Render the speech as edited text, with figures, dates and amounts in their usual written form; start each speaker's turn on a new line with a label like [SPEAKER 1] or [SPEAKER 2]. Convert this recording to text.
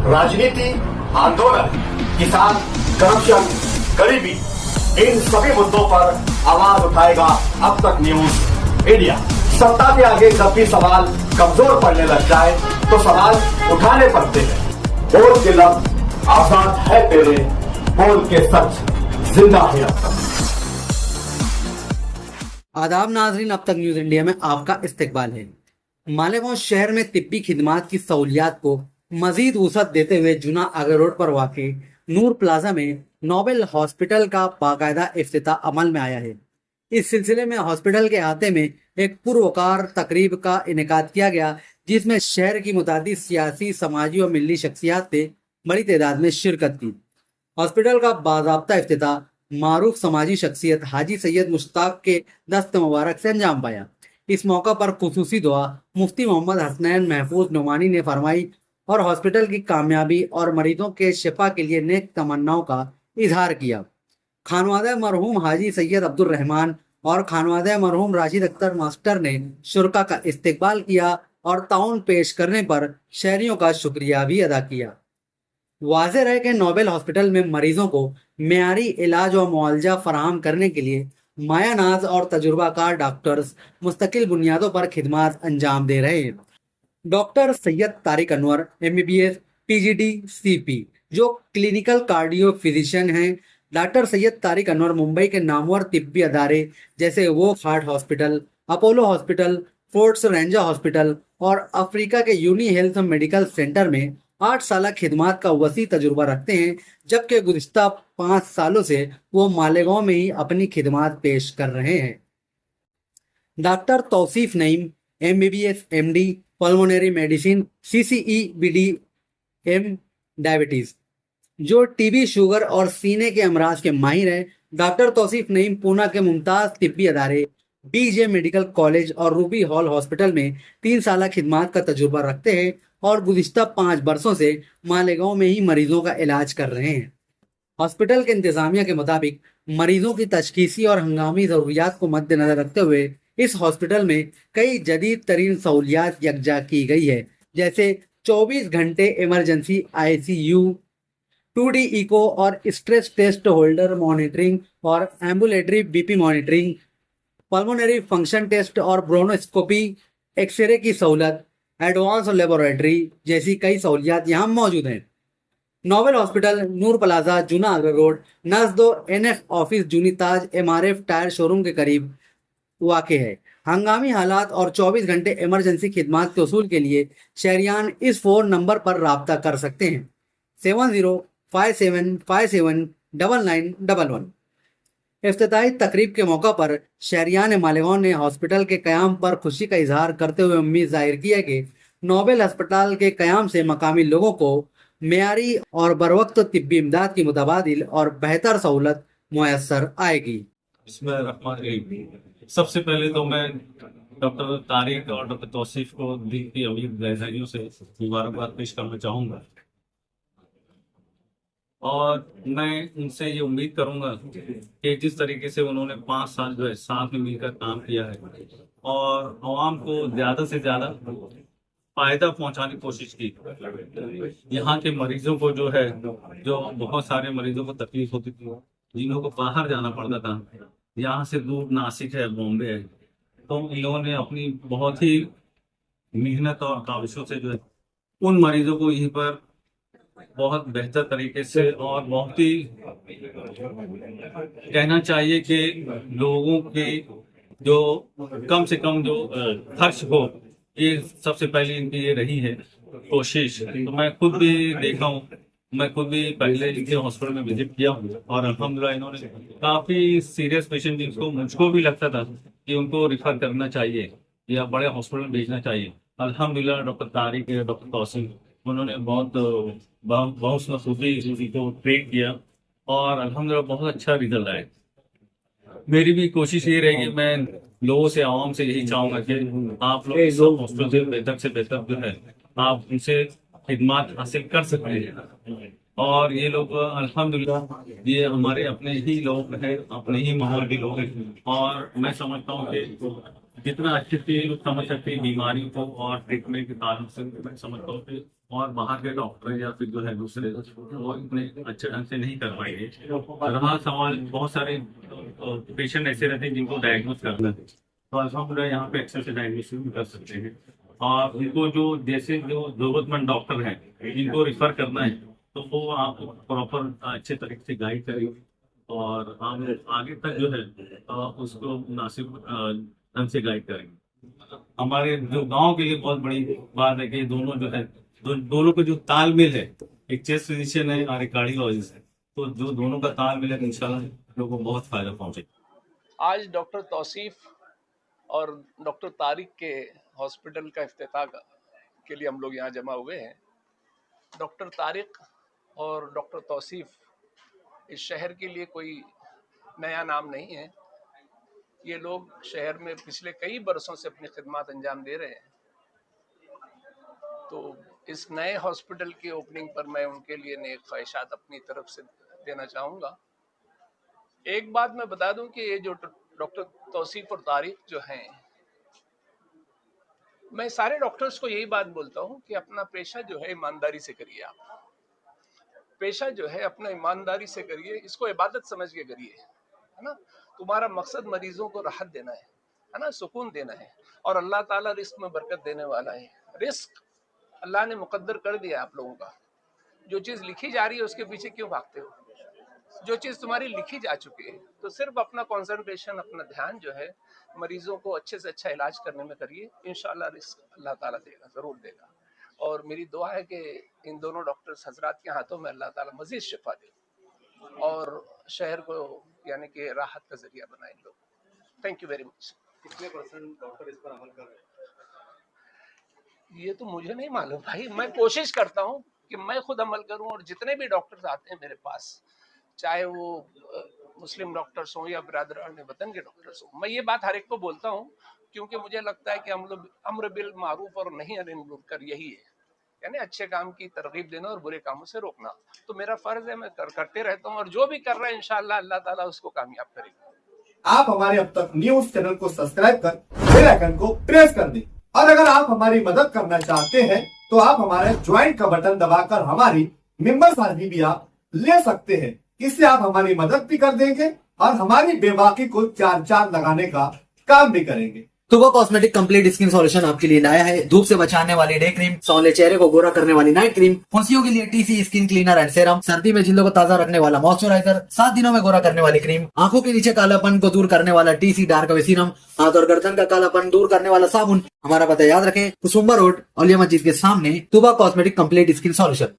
[SPEAKER 1] राजनीति, आंदोलन, किसान, करप्शन, गरीबी, इन सभी मुद्दों पर आवाज उठाएगा अब तक न्यूज इंडिया। सत्ता के आगे जब भी सवाल कमजोर पड़ने लग जाए तो सवाल उठाने पड़ते हैं। बोल के लफ्ज आजाद है तेरे, बोल के सच जिंदा है अब तक।
[SPEAKER 2] आदाब नाजरीन, अब तक न्यूज इंडिया में आपका इस्तकबाल है। मालेगांव शहर में तिब्बी खिदमात की सहूलियात को मजीद वसअत देते हुए जुना आगर रोड पर वाक़ नूर प्लाजा में नोबेल हॉस्पिटल का बाकायदा इफ्तिताह अमल में आया है। इस सिलसिले में हॉस्पिटल के अहाते में एक पुरवकार तकरीब का इनेकाद किया गया, जिसमें शहर की मुतादिद सियासी, समाजी और मिली शख्सियात ने बड़ी तादाद में शिरकत की। हॉस्पिटल का बाज़ाब्ता इफ्तिताह मारूफ समाजी शख्सियत हाजी सैयद मुश्ताक के दस्त मुबारक से अंजाम पाया। इस मौका पर खुसूसी दुआ मुफ्ती मोहम्मद हसनैन महफूज नुमानी ने फरमाई और हॉस्पिटल की कामयाबी और मरीजों के शिफा के लिए नेक तमन्नाओं का इजहार किया। खानवादा मरहूम हाजी सैयद अब्दुल रहमान और खानवादा मरहूम राशिद अख्तर मास्टर ने शुरका का इस्तकबाल किया और ताउन पेश करने पर शहरियों का शुक्रिया भी अदा किया। वाज़ेह रहे कि नोबेल हॉस्पिटल में मरीजों को मेयारी इलाज और मुआवजा फराहम करने के लिए मायानाज और तजुर्बाकार डॉक्टर्स मुस्तकिल बुनियादों पर खिदमात अंजाम दे रहे हैं। Doctor Syed Tariq Anwar MBBS PGD CP जो क्लिनिकल कार्डियो फिजिशियन हैं। डॉक्टर सैयद तारिक अनवर मुंबई के नामवर तिब्बी अदारे जैसे Wockhardt hospital, Apollo hospital, Fortis रेंजर हॉस्पिटल और अफ्रीका के यूनी हेल्थ मेडिकल सेंटर में 8 साल खिदमात का वसी तजुर्बा रखते हैं, जबकि गुज़िश्ता 5 सालों से वो मालेगांव में ही अपनी खिदमात पेश कर रहे हैं। Doctor Tauseef Naeem MBBS MD pulmonary medicine CCE BD M diabetes जो TB, शुगर और सीने के अमराज के माहिर हैं। डॉक्टर तौसीफ नईम पूना के मुमताज तिब्बी अदारे BJ मेडिकल कॉलेज और रूबी हॉल हॉस्पिटल में 3 साल खिदमात का तजुर्बा रखते हैं और गुज़िश्ता 5 बरसों से मालेगांव में ही मरीजों का इलाज कर रहे हैं। हॉस्पिटल के इंतजामिया के मुताबिक मरीजों की तशखीसी और हंगामी ज़रूरियात को मद्देनजर रखते हुए इस हॉस्पिटल में कई जदीद तरीन सहूलियात यकजा की गई है, जैसे 24 घंटे इमरजेंसी ICU, 2D इको और स्ट्रेस टेस्ट होल्डर मॉनिटरिंग और ambulatory BP monitoring, pulmonary function test और ब्रोनोस्कोपी, एक्सरे की सहूलत, एडवांस लेबोरेटरी जैसी कई सहूलियात यहाँ मौजूद हैं। नोबेल हॉस्पिटल नूर प्लाजा जुना आगरा रोड नज़दो NF ऑफिस जूनी ताज MRF टायर शोरूम के करीब वाक़ है। हंगामी हालात और 24 घंटे इमरजेंसी खिदमात के उसूल के लिए शहरियान इस फ़ोन नंबर पर रब्ता कर सकते हैं 7057579911। इफ्तिताही तकरीब के मौका पर शहरियान मालेगांव ने हॉस्पिटल के क़याम पर खुशी का इजहार करते हुए उम्मीद जाहिर की है कि नोबेल अस्पताल के क़याम से मकामी लोगों को मेयारी और बरवक्त तिब्बी इमदाद की मुतबादिल और बेहतर सहूलत मुयस्सर आएगी।
[SPEAKER 3] सबसे पहले तो मैं डॉक्टर तारिक और डॉक्टर तौसीफ को दिन की अमीर गहराइयों से मुबारकबाद पेश करना चाहूँगा और मैं उनसे ये उम्मीद करूँगा कि जिस तरीके से उन्होंने 5 साल जो है साथ में मिलकर काम किया है और आवाम को ज़्यादा से ज़्यादा फ़ायदा पहुंचाने की कोशिश की। यहाँ के मरीजों को जो है, जो बहुत सारे मरीजों को तकलीफ होती थी, जिन्हों को बाहर जाना पड़ता था, यहाँ से दूर नासिक है, बॉम्बे है, तो इन लोगों ने अपनी बहुत ही मेहनत और काविशों से जो है उन मरीजों को यहीं पर बहुत बेहतर तरीके से और बहुत ही कहना चाहिए कि लोगों के जो कम से कम जो खर्च हो, ये सबसे पहले इनकी ये रही है कोशिश। तो मैं खुद भी देखा हूँ, मैं खुद भी पहले इनके हॉस्पिटल में विजिट किया हूँ और अल्हम्दुलिल्लाह इन्होंने काफ़ी सीरियस पेशेंट जिनको मुझको भी लगता था कि उनको रिफ़र करना चाहिए या बड़े हॉस्पिटल में भेजना चाहिए, अल्हम्दुलिल्लाह डॉक्टर तारिक, डॉक्टर तौसीफ, उन्होंने बहुत खूबी को ट्रीट किया और अल्हम्दुलिल्लाह बहुत अच्छा रिजल्ट आया। मेरी भी कोशिश ये रहेगी, मैं लोगों से, आवाम से यही चाहूँगा कि आप लोग इस हॉस्पिटल से बेहतर जो है आप उनसे खिदमात हासिल कर सकते हैं। और ये लोग अल्हम्दुलिल्लाह ये हमारे अपने ही लोग हैं, अपने ही माहौल के लोग हैं और मैं समझता हूँ कि जितना अच्छे से लोग समझ सकते हैं बीमारी को और ट्रीटमेंट के ताल्लुक से, मैं समझता हूँ कि और बाहर के डॉक्टर या फिर जो है दूसरे वो इतने अच्छे ढंग से नहीं कर पाएंगे। रहा सवाल, बहुत सारे पेशेंट ऐसे रहते हैं जिनको डायग्नोज करना है, तो अल्हम्दुलिल्लाह यहाँ पे अच्छे से डायग्नोसिस भी कर सकते हैं। और उनको जो जैसे जो जरूरतमंद डॉक्टर हैं जिनको रिफर करना है, तो वो आपको प्रॉपर अच्छे तरीके से गाइड करेंगे और हम आगे तक जो है उसको मुनासिब ढंग से गाइड करेंगे। हमारे जो गांव के लिए बहुत बड़ी बात है कि दोनों जो है दोनों का जो तालमेल है, एक चेस्ट फिजिशियन है और एक कार्डियोलॉजिस्ट है, तो जो दोनों का तालमेल है इंशाल्लाह लोगों को बहुत फायदा पहुंचे।
[SPEAKER 4] आज डॉक्टर तौसीफ और डॉक्टर तारिक के हॉस्पिटल का इफ्तिताह के लिए हम लोग यहाँ जमा हुए हैं। डॉक्टर तारिक और डॉक्टर तौसीफ इस शहर के लिए कोई नया नाम नहीं है। ये लोग शहर में पिछले कई बरसों से अपनी खिदमत अंजाम दे रहे हैं। तो इस नए हॉस्पिटल की ओपनिंग पर मैं उनके लिए नेक ख्वाहिशात अपनी तरफ से देना चाहूँगा। एक बात मैं बता दूं कि ये जो डॉक्टर तौसीफ और तारिक जो हैं, मैं सारे डॉक्टर्स को यही बात बोलता हूं कि अपना पेशा जो है ईमानदारी से करिए। आप पेशा जो है अपना ईमानदारी से करिए, इसको इबादत समझ के करिए, है ना। तुम्हारा मकसद मरीजों को राहत देना है ना, सुकून देना है, और अल्लाह ताला रिस्क में बरकत देने वाला है। रिस्क अल्लाह ने मुकद्दर कर दिया आप लोगों का। जो चीज़ लिखी जा रही है उसके पीछे क्यों भागते हो? जो चीज़ तुम्हारी लिखी जा चुकी है, तो सिर्फ अपना कंसंट्रेशन, अपना ध्यान जो है मरीजों को अच्छे से अच्छा इलाज करने में करिए। इंशाल्लाह रिस्क अल्लाह ताला देगा, ज़रूर देगा। और मेरी दुआ है कि इन दोनों डॉक्टर्स हजरात के हाथों में अल्लाह ताला मजीद शिफा दे और शहर को यानी कि राहत का जरिया बनाए लोग। Thank you very much.
[SPEAKER 1] कितने % डॉक्टर इस पर अमल कर रहे हैं?
[SPEAKER 4] ये तो मुझे नहीं मालूम भाई, मैं कोशिश करता हूँ कि मैं खुद अमल करूँ, और जितने भी डॉक्टर्स आते हैं मेरे पास, चाहे वो मुस्लिम डॉक्टर्स हों या बिरादरान वतन के डॉक्टर्स हों, मैं ये बात हर एक को बोलता हूँ, क्योंकि मुझे लगता है कि अम्र बिल मारूफ और नहीं अनिल मुनकर यही है, यानी अच्छे काम की तरगीब देना और बुरे कामों से रोकना। तो मेरा फर्ज है, मैं करते रहता हूँ, और जो भी कर रहा है इंशाअल्लाह अल्लाह ताला उसको कामयाब करेगा।
[SPEAKER 1] आप हमारे अब तक न्यूज चैनल को सब्सक्राइब कर बेल आइकन को प्रेस कर दें, और अगर आप हमारी मदद करना चाहते हैं तो आप हमारे ज्वाइन का बटन दबाकर हमारी मेंबर साझी भी आप ले सकते हैं। इससे आप हमारी मदद भी कर देंगे और हमारी बेबाकी को चार चांद लगाने का काम भी करेंगे।
[SPEAKER 2] तुबा कॉस्मेटिक कंप्लीट स्किन सॉल्यूशन आपके लिए लाया है धूप से बचाने वाली डे क्रीम, सौंले चेहरे को गोरा करने वाली नाइट क्रीम, फुंसियों के लिए TC skin cleaner and serum, सर्दी में जिल्दों को ताजा रखने वाला मॉइस्चराइजर, 7 दिनों में गोरा करने वाली क्रीम, आंखों के नीचे कालापन को दूर करने वाला टीसी डार्क वे सीरम, हाथ और गर्दन का कालापन दूर करने वाला साबुन। हमारा पता याद रखें, कुसुम्बा रोड, औलिया मस्जिद के सामने, तुबा कॉस्मेटिक कंप्लीट स्किन सॉल्यूशन।